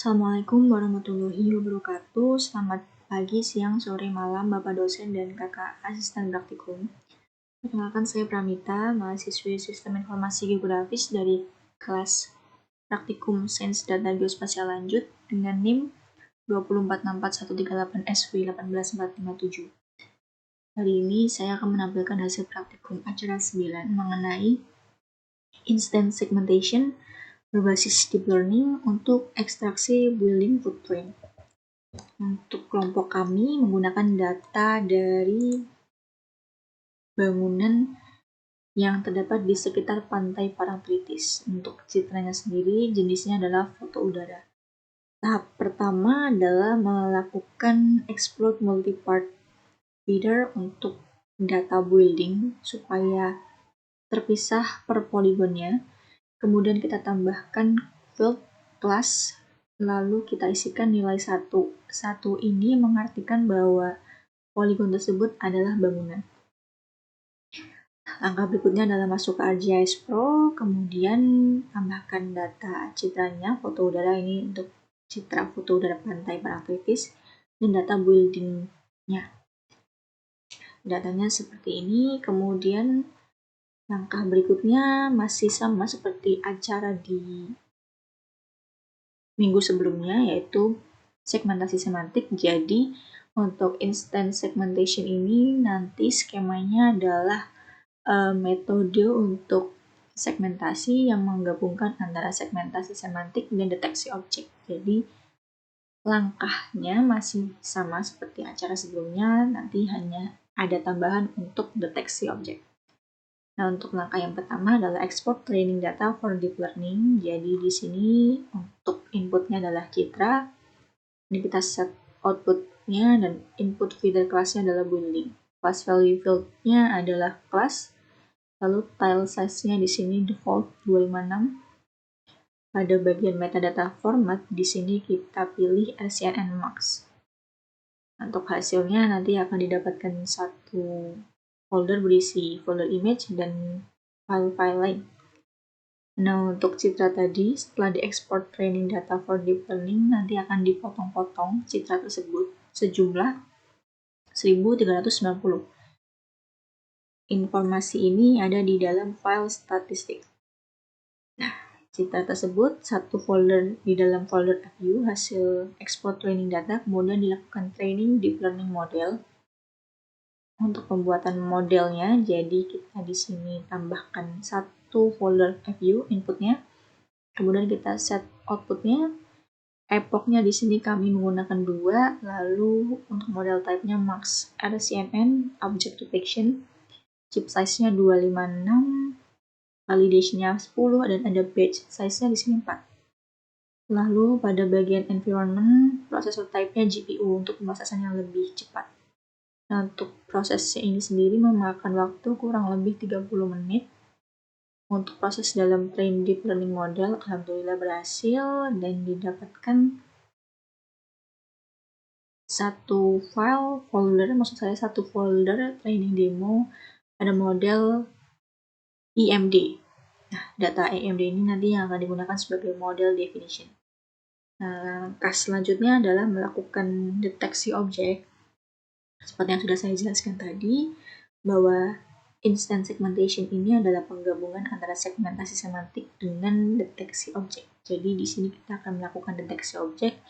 Assalamualaikum warahmatullahi wabarakatuh. Selamat pagi, siang, sore, malam, Bapak dosen dan Kakak asisten praktikum. Perkenalkan, saya Pramita, mahasiswi Sistem Informasi Geografis dari kelas Praktikum Sains Data Geospasial Lanjut dengan NIM 2464138SW18457. Hari ini saya akan menampilkan hasil praktikum acara 9 mengenai Instance Segmentation berbasis Deep Learning untuk ekstraksi building footprint. Untuk kelompok kami menggunakan data dari bangunan yang terdapat di sekitar pantai Parangtritis. Untuk citranya sendiri, jenisnya adalah foto udara. Tahap pertama adalah melakukan explode multi-part feeder untuk data building supaya terpisah per poligonnya. Kemudian kita tambahkan field class, lalu kita isikan nilai 1. 1 ini mengartikan bahwa poligon tersebut adalah bangunan. Langkah berikutnya adalah masuk ke ArcGIS Pro, kemudian tambahkan data citranya, foto udara ini untuk citra foto udara pantai Parangtritis, dan data buildingnya. Datanya seperti ini, kemudian langkah berikutnya masih sama seperti acara di minggu sebelumnya, yaitu segmentasi semantik. Jadi untuk instance segmentation ini nanti skemanya adalah metode untuk segmentasi yang menggabungkan antara segmentasi semantik dan deteksi objek. Jadi langkahnya masih sama seperti acara sebelumnya, nanti hanya ada tambahan untuk deteksi objek. Nah, untuk langkah yang pertama adalah export training data for deep learning. Jadi di sini untuk inputnya adalah citra. Ini kita set outputnya dan input feeder class-nya adalah building. Class value field-nya adalah class. Lalu tile size-nya di sini default 256. Pada bagian metadata format di sini kita pilih RCNN Max. Untuk hasilnya nanti akan didapatkan satu folder berisi folder image dan file-file lain. Nah, untuk citra tadi, setelah diekspor training data for deep learning, nanti akan dipotong-potong citra tersebut sejumlah 1390. Informasi ini ada di dalam file statistik. Nah, citra tersebut satu folder di dalam folder view hasil export training data, kemudian dilakukan training deep learning model. Untuk pembuatan modelnya, jadi kita di sini tambahkan satu folder view inputnya, kemudian kita set outputnya. Epochnya di sini kami menggunakan 2, lalu untuk model type-nya Max RCNN Object Detection, chip size-nya 256, validation-nya 10, dan ada batch size-nya di sini 4. Lalu pada bagian environment, processor type-nya GPU untuk pemrosesan yang lebih cepat. Nah, untuk prosesnya ini sendiri memakan waktu kurang lebih 30 menit. Untuk proses dalam train deep learning model, alhamdulillah berhasil dan didapatkan satu folder training demo pada model EMD. Nah, data EMD ini nanti yang akan digunakan sebagai model definition. Nah, langkah selanjutnya adalah melakukan deteksi objek. Seperti yang sudah saya jelaskan tadi, bahwa instance segmentation ini adalah penggabungan antara segmentasi semantik dengan deteksi objek. Jadi di sini kita akan melakukan deteksi objek,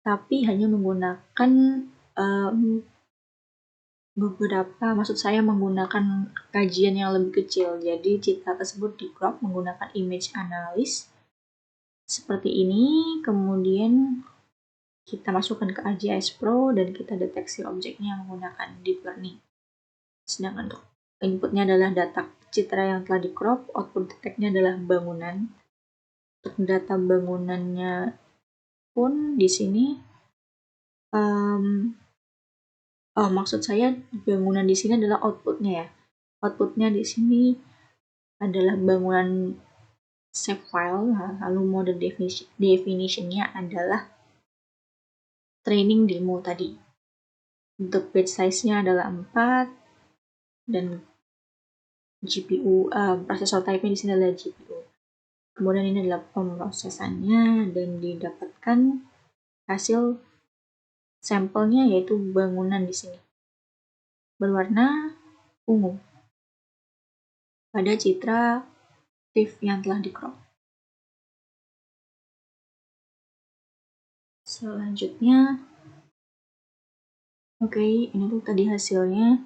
tapi hanya menggunakan menggunakan kajian yang lebih kecil. Jadi citra tersebut di crop menggunakan image analysis seperti ini, kemudian kita masukkan ke ArcGIS Pro dan kita deteksi objeknya menggunakan deep learning. Sedangkan untuk inputnya adalah data citra yang telah di crop, output detect-nya adalah bangunan. Untuk data bangunannya pun di sini maksud saya bangunan di sini adalah outputnya ya. Outputnya di sini adalah bangunan shape file, lalu model definition-nya adalah training demo tadi. Untuk batch size-nya adalah 4 dan GPU, processor type-nya di sini adalah GPU. Kemudian ini adalah pemrosesannya dan didapatkan hasil sampelnya, yaitu bangunan di sini, berwarna ungu pada citra TIFF yang telah di-crop. Selanjutnya, ini tuh tadi hasilnya.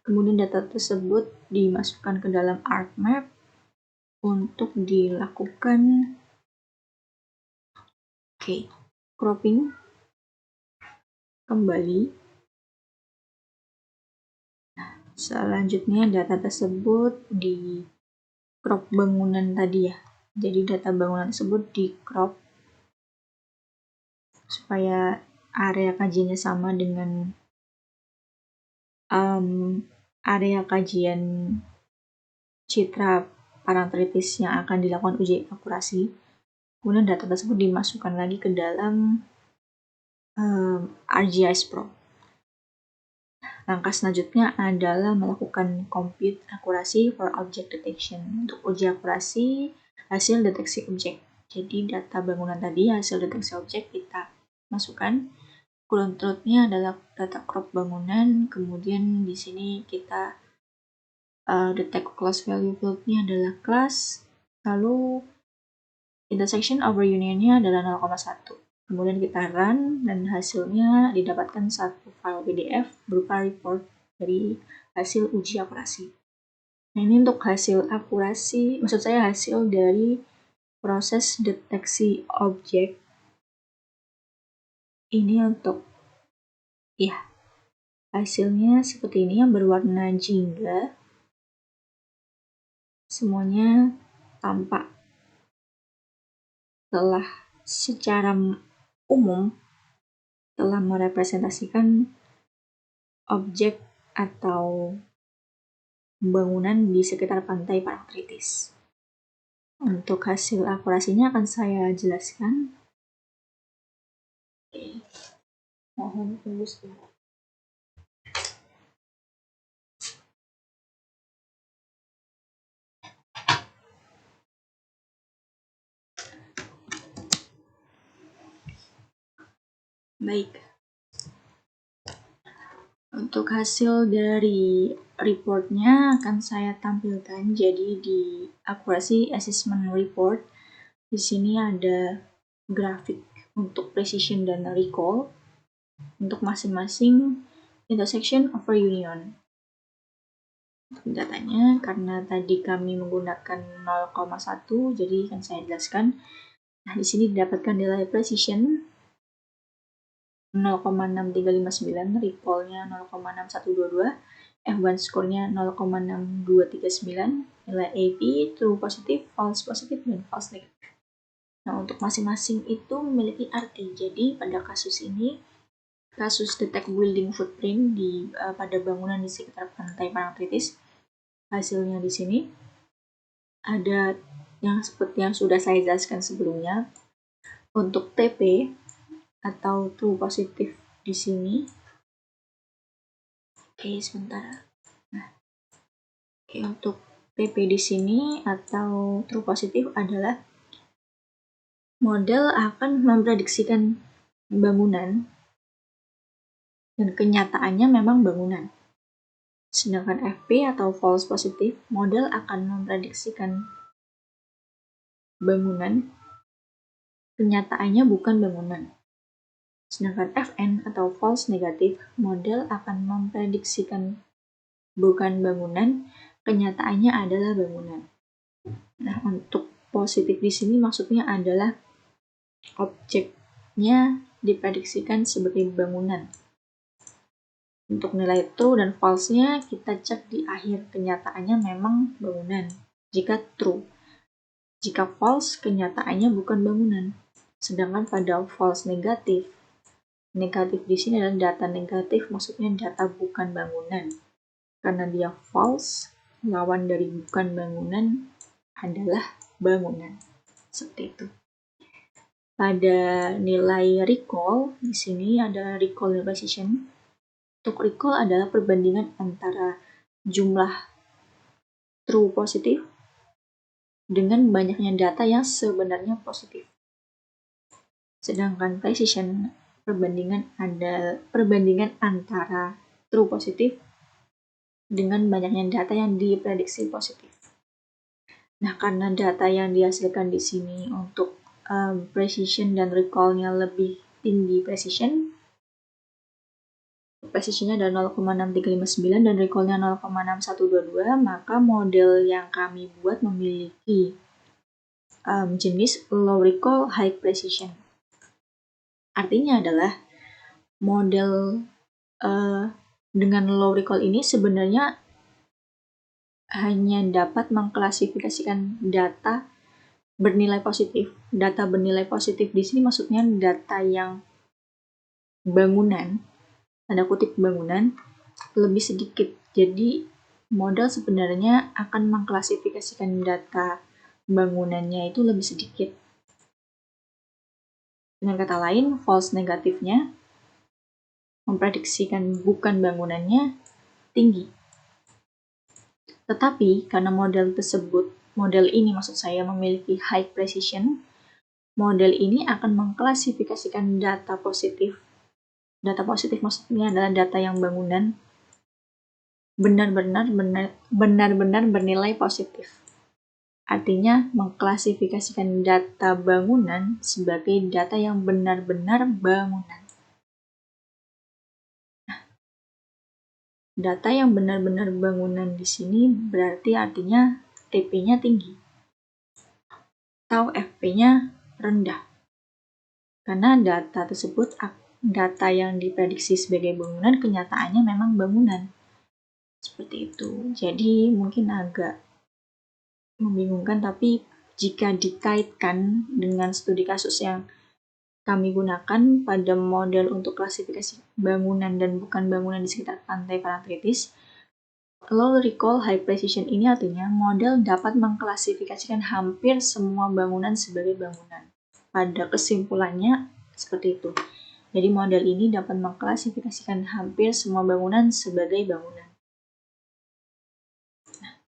Kemudian data tersebut dimasukkan ke dalam ArcMap untuk dilakukan cropping kembali. Selanjutnya data tersebut di crop bangunan tadi ya. Jadi data bangunan tersebut di crop supaya area kajiannya sama dengan area kajian citra paraktritis yang akan dilakukan uji akurasi. Kemudian data tersebut dimasukkan lagi ke dalam ArcGIS Pro. Langkah selanjutnya adalah melakukan compute akurasi for object detection. Untuk uji akurasi hasil deteksi objek. Jadi data bangunan tadi, hasil deteksi objek kita masukkan. Current truth-nya adalah data crop bangunan. Kemudian di sini kita detect class value field-nya adalah class. Lalu intersection over union-nya adalah 0,1. Kemudian kita run dan hasilnya didapatkan satu file PDF berupa report dari hasil uji akurasi. Nah, ini untuk hasil akurasi, maksud saya hasil dari proses deteksi objek. Ini untuk hasilnya seperti ini yang berwarna jingga. Semuanya tampak telah secara umum telah merepresentasikan objek atau bangunan di sekitar pantai paraktritis. Untuk hasil akurasinya akan saya jelaskan. Mohon tunggu sebentar. Baik. Untuk hasil dari reportnya akan saya tampilkan. Jadi di Accuracy Assessment Report, di sini ada grafik untuk precision dan recall untuk masing-masing intersection over union. Untuk datanya, karena tadi kami menggunakan 0,1, jadi akan saya jelaskan. Nah, di sini didapatkan nilai precision 0,6359, recall-nya 0,6122, F1 score-nya 0,6239, nilai AP true positif, false positif, dan false negatif. Nah, untuk masing-masing itu memiliki arti. Jadi pada kasus ini, kasus detect building footprint pada bangunan di sekitar pantai paraktritis, hasilnya di sini ada yang seperti yang sudah saya jelaskan sebelumnya. Untuk TP atau true positif di sini. Sebentar. Nah, untuk TP di sini atau true positif adalah model akan memprediksikan bangunan dan kenyataannya memang bangunan. Sedangkan FP atau false positif, model akan memprediksikan bangunan, kenyataannya bukan bangunan. Sedangkan FN atau false negatif, model akan memprediksikan bukan bangunan, kenyataannya adalah bangunan. Nah, untuk positif di sini maksudnya adalah objeknya diprediksikan sebagai bangunan. Untuk nilai true dan false-nya kita cek di akhir, kenyataannya memang bangunan jika true. Jika false, kenyataannya bukan bangunan. Sedangkan pada false negatif di sini adalah data negatif, maksudnya data bukan bangunan. Karena dia false, lawan dari bukan bangunan adalah bangunan. Seperti itu. Pada nilai recall, di sini ada recall dan precision. Untuk recall adalah perbandingan antara jumlah true positif dengan banyaknya data yang sebenarnya positif. Sedangkan precision perbandingan antara true positif dengan banyaknya data yang diprediksi positif. Nah, karena data yang dihasilkan di sini untuk precision dan recall-nya lebih tinggi precision-nya adalah 0,6359 dan recall-nya 0,6122, maka model yang kami buat memiliki jenis low recall high precision. Artinya adalah model dengan low recall ini sebenarnya hanya dapat mengklasifikasikan data bernilai positif. Data bernilai positif di sini maksudnya data yang bangunan, tanda kutip bangunan, lebih sedikit. Jadi model sebenarnya akan mengklasifikasikan data bangunannya itu lebih sedikit. Dengan kata lain, false negatifnya memprediksikan bukan bangunannya tinggi. Tetapi karena model ini maksud saya memiliki high precision, model ini akan mengklasifikasikan data positif. Data positif maksudnya adalah data yang bangunan benar-benar bernilai positif. Artinya mengklasifikasikan data bangunan sebagai data yang benar-benar bangunan. Data yang benar-benar bangunan di sini berarti artinya TP-nya tinggi atau FP-nya rendah. Karena data tersebut, data yang diprediksi sebagai bangunan, kenyataannya memang bangunan. Seperti itu. Jadi mungkin agak membingungkan, tapi jika dikaitkan dengan studi kasus yang kami gunakan pada model untuk klasifikasi bangunan dan bukan bangunan di sekitar pantai Parangtritis, low recall high precision ini artinya model dapat mengklasifikasikan hampir semua bangunan sebagai bangunan. Pada kesimpulannya seperti itu. Jadi model ini dapat mengklasifikasikan hampir semua bangunan sebagai bangunan. Nah,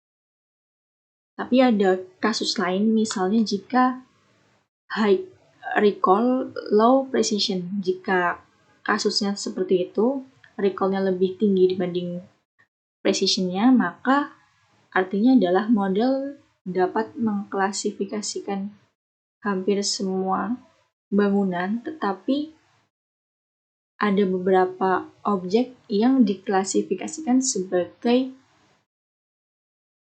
tapi ada kasus lain, misalnya jika high recall low precision. Jika kasusnya seperti itu, recall-nya lebih tinggi dibanding precision-nya, maka artinya adalah model dapat mengklasifikasikan hampir semua bangunan, tetapi ada beberapa objek yang diklasifikasikan sebagai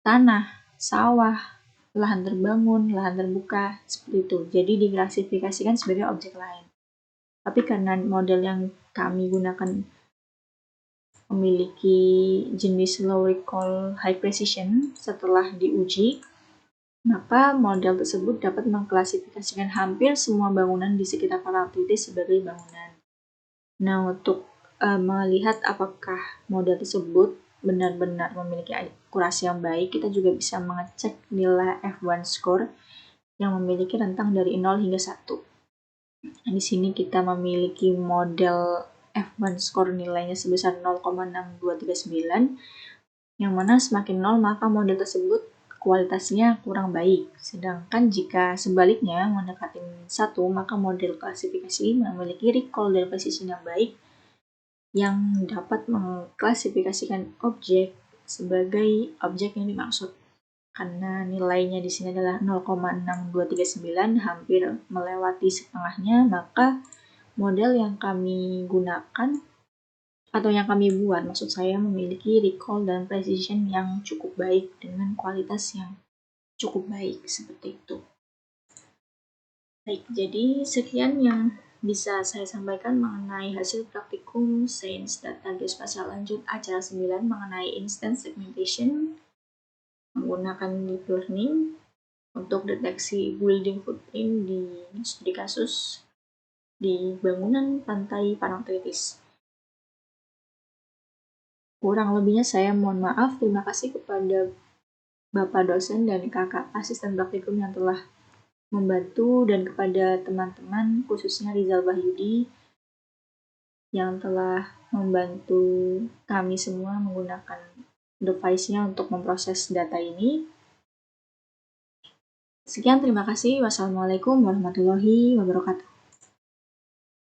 tanah, sawah, lahan terbangun, lahan terbuka, seperti itu. Jadi diklasifikasikan sebagai objek lain. Tapi karena model yang kami gunakan memiliki jenis low recall high precision setelah diuji, maka model tersebut dapat mengklasifikasikan hampir semua bangunan di sekitar Parangtritis sebagai bangunan. Nah, untuk melihat apakah model tersebut benar-benar memiliki akurasi yang baik, kita juga bisa mengecek nilai F1 score yang memiliki rentang dari 0 hingga 1. Nah, di sini kita memiliki model F1 score nilainya sebesar 0,6239, yang mana semakin 0 maka model tersebut kualitasnya kurang baik. Sedangkan jika sebaliknya mendekati 1, maka model klasifikasi memiliki recall dan precision yang baik, yang dapat mengklasifikasikan objek sebagai objek yang dimaksud. Karena nilainya di sini adalah 0,6239, hampir melewati setengahnya, maka model yang kami gunakan atau yang kami buat, maksud saya, memiliki recall dan precision yang cukup baik dengan kualitas yang cukup baik, seperti itu. Baik, jadi sekian yang bisa saya sampaikan mengenai hasil praktikum Sains Data Geospasial Lanjut acara 9 mengenai Instance Segmentation menggunakan Deep Learning untuk deteksi building footprint di studi kasus di bangunan pantai Parangtritis. Kurang lebihnya saya mohon maaf. Terima kasih kepada Bapak dosen dan kakak asisten praktikum yang telah membantu, dan kepada teman-teman khususnya Rizal Wahyudi yang telah membantu kami semua menggunakan device-nya untuk memproses data ini. Sekian, terima kasih. Wassalamualaikum warahmatullahi wabarakatuh.